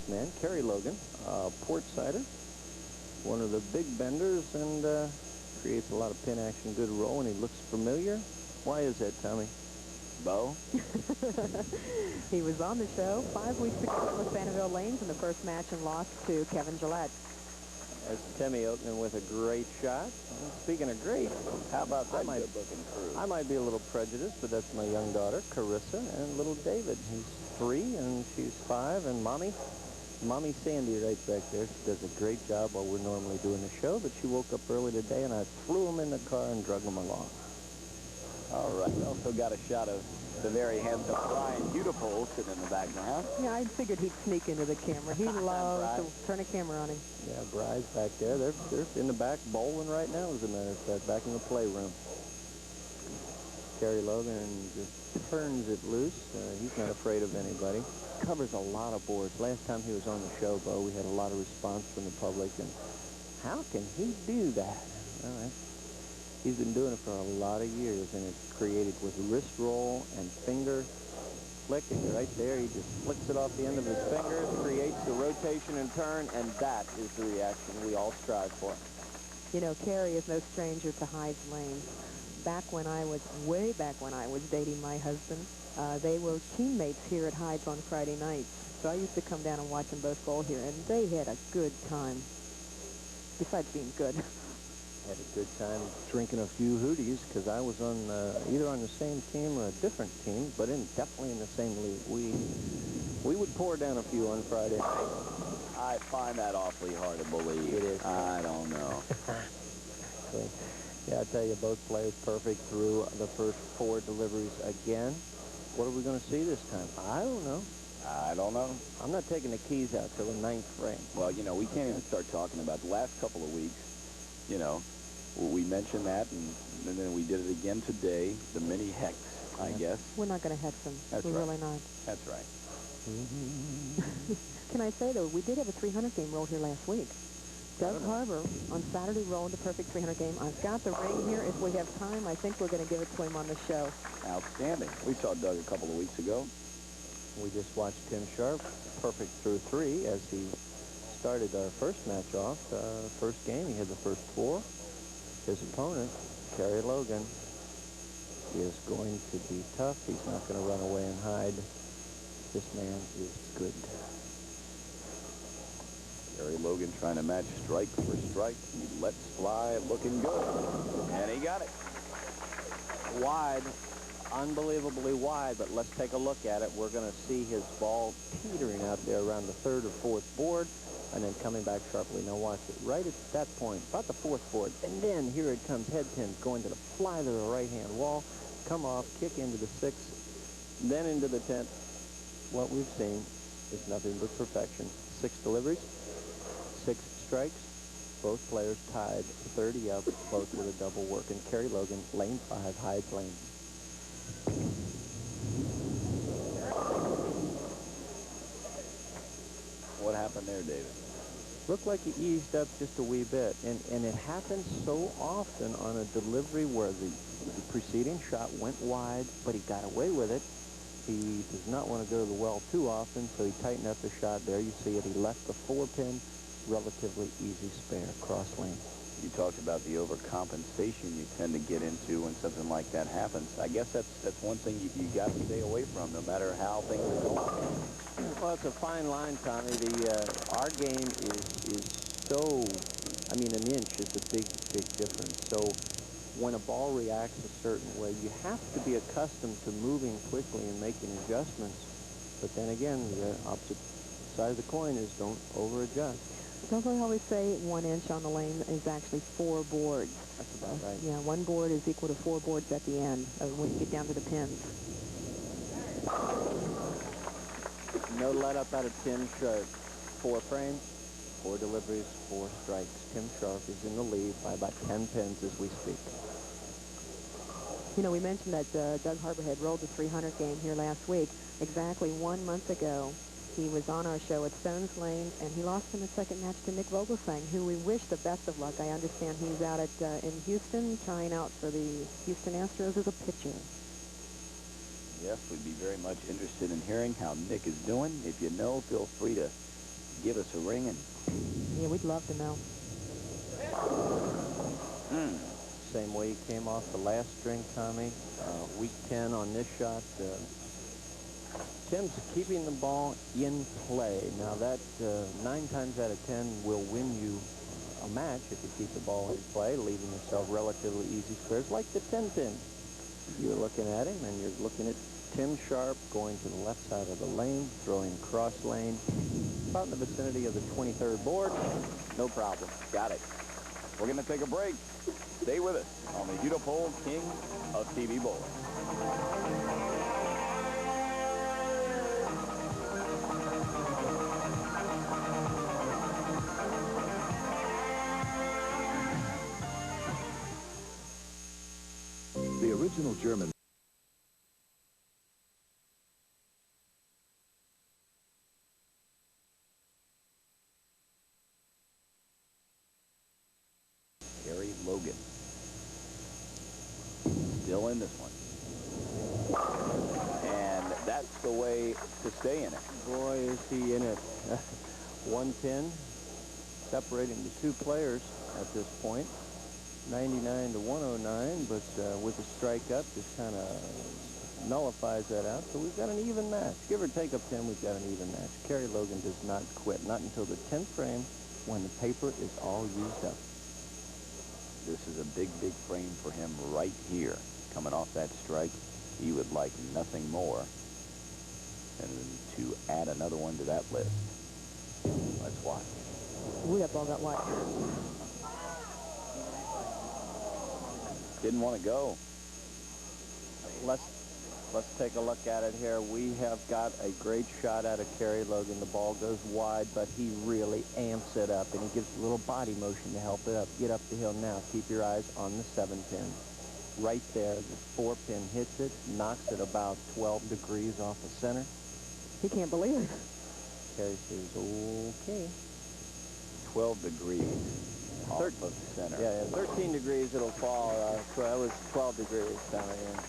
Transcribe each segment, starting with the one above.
next man, Kerry Logan, port sider, one of the big benders, and creates a lot of pin action, good roll, and he looks familiar. Why is that, Tommy? Bo? He was on the show 5 weeks ago from the Sanibel Lanes in the first match and lost to Kevin Gillette. As Timmy opening with a great shot. And speaking of great, How about that good-looking crew? I might be a little prejudiced, but that's my young daughter, Carissa, and little David. He's 3 and she's 5, and Mommy Sandy right back there. She does a great job while we're normally doing the show, but she woke up early today, and I flew him in the car and drug him along. All right. We also got a shot of the very handsome Brian Beautiful sitting in the background. Yeah, I figured he'd sneak into the camera. He loves to turn a camera on him. Yeah, Bry's back there. They're in the back bowling right now, as a matter of fact, back in the playroom. Kerry Logan just turns it loose. He's not afraid of anybody. Covers a lot of boards. Last time he was on the show, Bo, we had a lot of response from the public. And how can he do that? All right. He's been doing it for a lot of years, and it's created with wrist roll and finger flick. And right there, he just flicks it off the end of his fingers, creates the rotation and turn, and that is the reaction we all strive for. You know, Kerry is no stranger to Hyde's Lane. Way back when I was dating my husband, they were teammates here at Hyde's on Friday nights. So I used to come down and watch them both bowl here, and they had a good time, besides being good. Had a good time drinking a few Hudys, because I was on either on the same team or a different team, but definitely in the same league. We would pour down a few on Friday night. I find that awfully hard to believe. It is. I don't know. So, yeah, I tell you, both players perfect through the first 4 deliveries again. What are we going to see this time? I don't know. I don't know. I'm not taking the keys out till the 9th frame. Well, you know, we can't even start talking about the last couple of weeks. You know, we mentioned that, and then we did it again today, the mini hex, I guess. We're not going to hex them. That's We're right. really not. That's right. Can I say, though, we did have a 300 game rolled here last week. Doug Harbor on Saturday rolled the perfect 300 game. I've got the ring here. If we have time, I think we're going to give it to him on the show. Outstanding. We saw Doug a couple of weeks ago. We just watched Tim Sharp perfect through 3 as he started our first match off. First game, he had the first 4. His opponent, Kerry Logan, is going to be tough. He's not going to run away and hide. This man is good. Kerry Logan trying to match strike for strike. He lets fly, looking good. And he got it. Wide, unbelievably wide, but let's take a look at it. We're going to see his ball teetering out there around the 3rd or 4th board, and then coming back sharply. Now watch it. Right at that point, about the 4th board, and then here it comes, head pin, going to the fly to the right-hand wall, come off, kick into the 6th, then into the 10th. What we've seen is nothing but perfection. 6 deliveries, 6 strikes, both players tied 30 up, both with a double work. And Kerry Logan, lane 5, Hyde's Lane. What happened there, David? Looked like he eased up just a wee bit, and it happens so often on a delivery where the preceding shot went wide, but he got away with it. He does not want to go to the well too often, so he tightened up the shot. There you see it. He left the 4-pin, relatively easy spare, cross lane. You talked about the overcompensation you tend to get into when something like that happens. I guess that's one thing you got to stay away from, no matter how things are going. Well, it's a fine line, Tommy. Our game is so, I mean, an inch is a big difference. So when a ball reacts a certain way, you have to be accustomed to moving quickly and making adjustments. But then again, the opposite side of the coin is don't over-adjust. Don't I always say 1 inch on the lane is actually 4 boards? That's about right. Yeah, 1 board is equal to 4 boards at the end when you get down to the pins. No let up out of Tim Sharp. 4 frames, 4 deliveries, 4 strikes. Tim Sharp is in the lead by about 10 pins as we speak. You know, we mentioned that Doug Harbor had rolled the 300 game here last week. Exactly 1 month ago, he was on our show at Stones Lane, and he lost in the second match to Nick Vogelsang, who we wish the best of luck. I understand he's out in Houston, trying out for the Houston Astros as a pitcher. Yes, we'd be very much interested in hearing how Nick is doing. If you know, feel free to give us a ring and... Yeah, we'd love to know. Same way he came off the last string, Tommy. Week 10 on this shot. Tim's keeping the ball in play. Now that 9 times out of 10 will win you a match if you keep the ball in play, leaving yourself relatively easy squares like the 10 pin. You're looking at him, and you're looking at Tim Sharp going to the left side of the lane, throwing cross lane, about in the vicinity of the 23rd board. No problem. Got it. We're going to take a break. Stay with us on the Hudy King of TV Bowling. The original German Kerry Logan. Still in this one. And that's the way to stay in it. Boy, is he in it. One pin separating the two players at this point. 99 to 109, but with a strike up, just kind of nullifies that out. So we've got an even match. Give or take a pin, we've got an even match. Kerry Logan does not quit, not until the 10th frame when the paper is all used up. This is a big, big frame for him right here. Coming off that strike, he would like nothing more than to add another one to that list. Let's watch. Ooh, that ball got wide. Didn't want to go. Let's take a look at it here. We have got a great shot out of Kerry Logan. The ball goes wide, but he really amps it up, and he gives a little body motion to help it up. Get up the hill now. Keep your eyes on the 7 pin. Right there, the 4 pin hits it, knocks it about 12 degrees off the center. He can't believe it. Kerry says, okay. 12 degrees off of the center. Yeah, 13 degrees it'll fall. That was 12 degrees down there.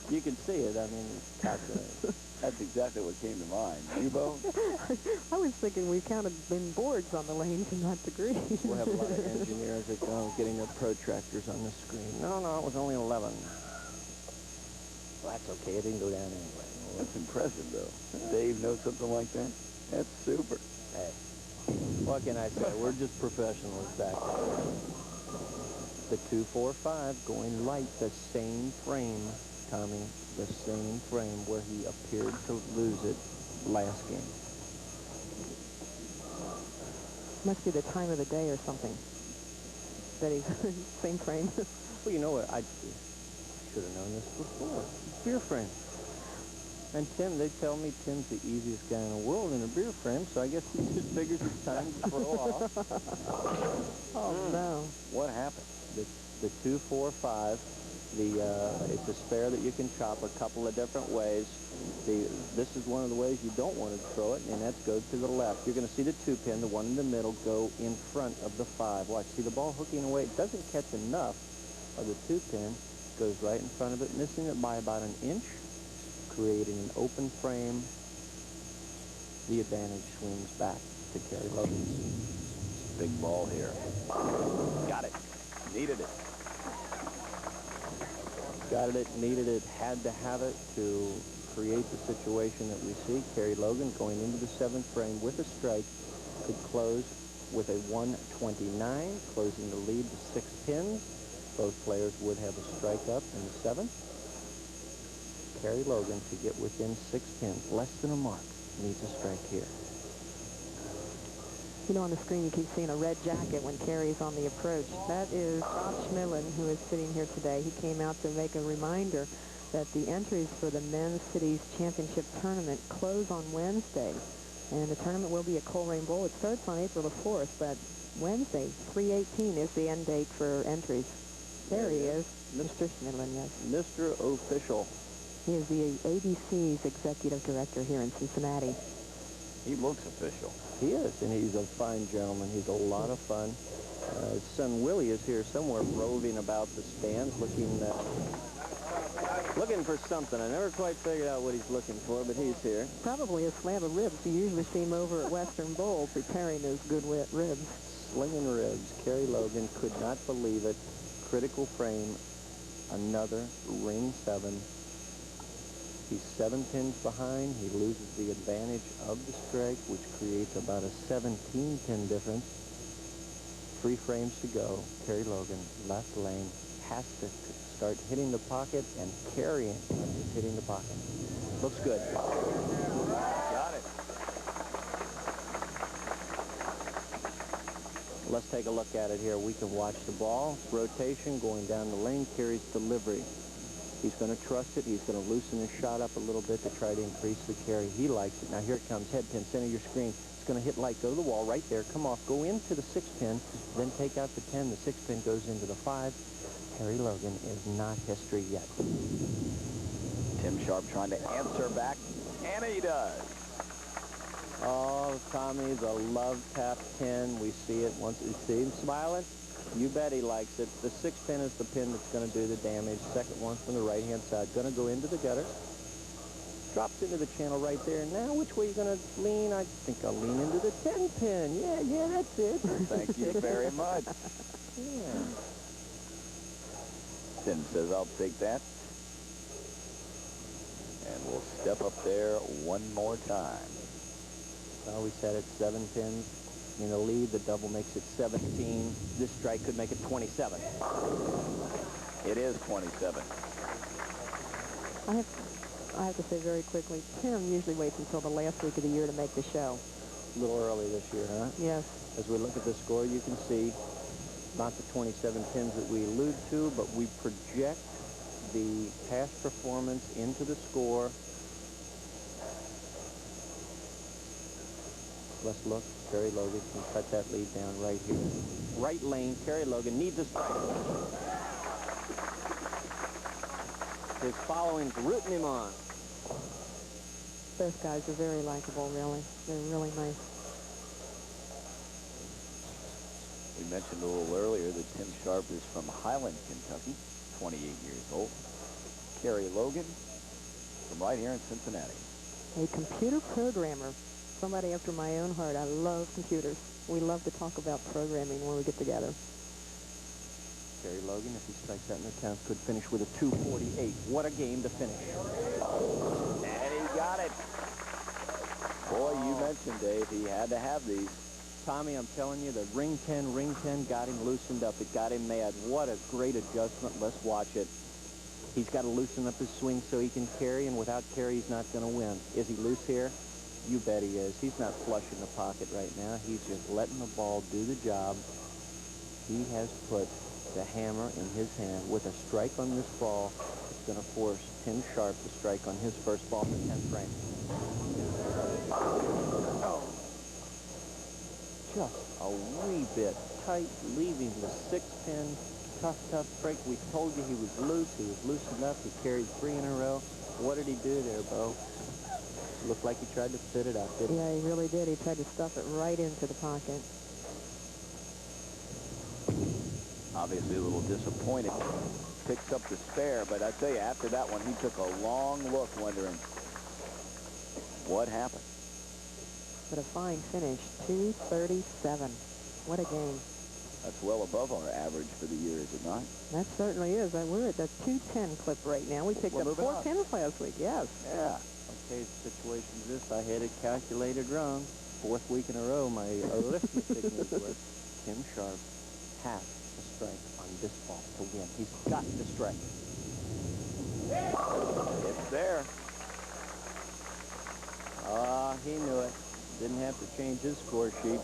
You can see it. I mean, calculate. That's exactly what came to mind. You both? I was thinking we counted in boards on the lanes and not degrees. We'll have a lot of engineers that go getting their protractors on the screen. No, it was only 11. Well, that's okay. It didn't go down anyway. That's impressive, though. Dave knows something like that? That's super. Hey, what can I say? We're just professionals back there. The 2-4-5 going light, the same frame, Tommy, the same frame where he appeared to lose it last game. Must be the time of the day or something. That he's same frame. Well, you know what? I should have known this before. Beer frame. And Tim, they tell me Tim's the easiest guy in the world in a beer frame, so I guess he just figures it's time to throw off. Oh, no. What happened? The 2-4-5. It's a spare that you can chop a couple of different ways. This is one of the ways you don't want to throw it, and that goes to the left. You're going to see the 2 pin, the one in the middle, go in front of the 5. Watch, see the ball hooking away. It doesn't catch enough of the 2 pin. Goes right in front of it, missing it by about an inch, creating an open frame. The advantage swings back to Kerry Logan. Big ball here. Got it. Needed it. Got it, needed it, had to have it to create the situation that we see. Kerry Logan going into the 7th frame with a strike could close with a 129, closing the lead to 6 pins. Both players would have a strike up in the 7th. Kerry Logan to get within 6 pins, less than a mark, needs a strike here. You know, on the screen you keep seeing a red jacket when Kerry's on the approach. That is Josh Schmidlin, who is sitting here today. He came out to make a reminder that the entries for the Men's Cities Championship Tournament close on Wednesday. And the tournament will be at Coleraine Bowl. It starts on April the 4th, but Wednesday, 3/18 is the end date for entries. There he is, Mr. Schmidlin, yes. Mr. Official. He is the ABC's executive director here in Cincinnati. He looks official. He is, and he's a fine gentleman. He's a lot of fun. His son Willie is here somewhere roving about the stands looking Looking for something. I never quite figured out what he's looking for, but he's here. Probably a slab of ribs. You usually see him over at Western Bowl preparing those good ribs. Slinging ribs. Kerry Logan could not believe it. Critical frame. Another ring 7. He's 7 pins behind. He loses the advantage of the strike, which creates about a 17-pin difference. 3 frames to go. Kerry Logan, left lane, has to start hitting the pocket and carrying when he's hitting the pocket. Looks good. Got it. Let's take a look at it here. We can watch the ball. Rotation going down the lane. Kerry's delivery. He's going to trust it. He's going to loosen his shot up a little bit to try to increase the carry. He likes it. Now here it comes. Head pin, center your screen. It's going to hit light. Go to the wall right there. Come off. Go into the 6 pin. Then take out the 10. The 6 pin goes into the 5. Kerry Logan is not history yet. Tim Sharp trying to answer back, and he does. Oh, Tommy, the love tap 10. We see it once. You see him smiling? You bet he likes it. The 6 pin is the pin that's going to do the damage. Second one from the right-hand side. Going to go into the gutter. Drops into the channel right there. Now, which way are you going to lean? I think I'll lean into the 10 pin. Yeah, that's it. Thank you very much. Yeah. Tim says, I'll take that. And we'll step up there one more time. Well, we said it's 7 pins. In the lead, the double makes it 17. This strike could make it 27. It is 27. I have to say very quickly, Tim usually waits until the last week of the year to make the show. A little early this year, huh? Yes. As we look at the score, you can see not the 27 pins that we allude to, but we project the past performance into the score. Let's look. Kerry Logan can cut that lead down right here. Right lane, Kerry Logan needs a strike. His following's rooting him on. Both guys are very likable, really. They're really nice. We mentioned a little earlier that Tim Sharp is from Highland, Kentucky, 28 years old. Kerry Logan from right here in Cincinnati. A computer programmer. Somebody after my own heart. I love computers. We love to talk about programming when we get together. Kerry Logan, if he strikes that in the 10th, could finish with a 248. What a game to finish. And he got it. Boy, you mentioned, Dave, he had to have these. Tommy, I'm telling you, the ring 10 got him loosened up. It got him mad. What a great adjustment. Let's watch it. He's got to loosen up his swing so he can carry, and without carry, he's not going to win. Is he loose here? You bet he is. He's not flush in the pocket right now. He's just letting the ball do the job. He has put the hammer in his hand. With a strike on this ball, it's going to force Tim Sharp to strike on his first ball in the 10th frame. Oh. Just a wee bit tight, leaving the 6 pin. Tough break. We told you he was loose. He was loosened up. He carried 3 in a row. What did he do there, Bo? Looked like he tried to fit it up, didn't he? Yeah, he really did. He tried to stuff it right into the pocket. Obviously a little disappointed. Picks up the spare, but I tell you, after that one, he took a long look, wondering what happened. But a fine finish, 237. What a game. That's well above our average for the year, is it not? That certainly is. We're at the 210 clip right now. We picked up 4 pins last week, yes. Yeah. Okay, the situation is this. I had it calculated wrong. 4th week in a row, my arithmetic news was Tim Sharp has to strike on this ball to win. He's got to strike. It's there. He knew it. Didn't have to change his score sheet.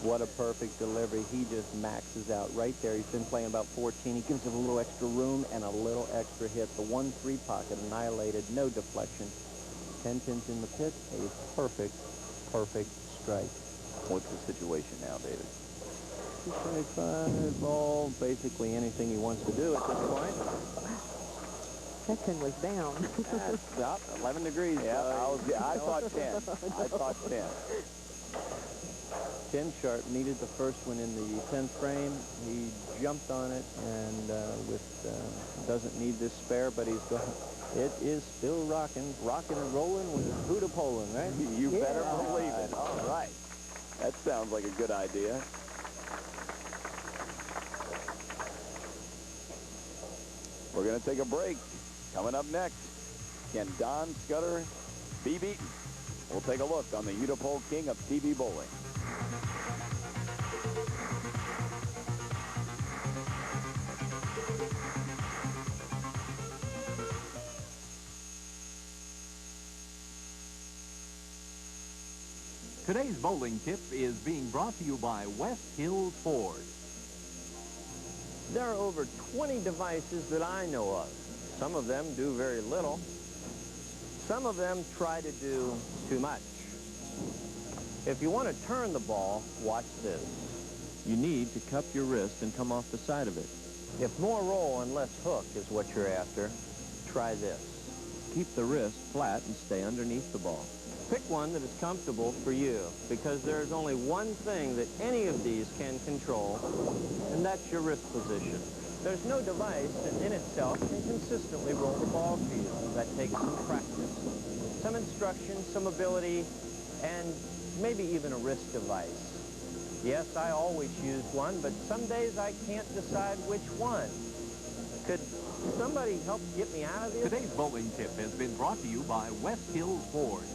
What a perfect delivery. He just maxes out right there. He's been playing about 14. He gives it a little extra room and a little extra hit. The 1-3 pocket annihilated. No deflection. 10 pins in the pit. A perfect strike. What's the situation now, David? 225, all basically anything he wants to do at this point. That pin was down. That's up 11 degrees. Yeah, I thought 10. I thought 10. Tim Sharp needed the first one in the 10th frame. He jumped on it and doesn't need this spare, but he's going. It is still rocking and rolling with a Hudy Poland, right? You better believe it. All right. That sounds like a good idea. We're going to take a break. Coming up next, can Don Scudder be beaten? We'll take a look on the Hudy Poland King of TV bowling. Today's bowling tip is being brought to you by West Hills Ford. There are over 20 devices that I know of. Some of them do very little. Some of them try to do too much. If you want to turn the ball, watch this. You need to cup your wrist and come off the side of it. If more roll and less hook is what you're after, try this. Keep the wrist flat and stay underneath the ball. Pick one that is comfortable for you, because there's only one thing that any of these can control, and that's your wrist position. There's no device that in itself can consistently roll the ball for you. That takes some practice, some instruction, some ability, and maybe even a wrist device. Yes, I always use one, but some days I can't decide which one. Could somebody help get me out of this? Today's bowling tip has been brought to you by West Hills Ford.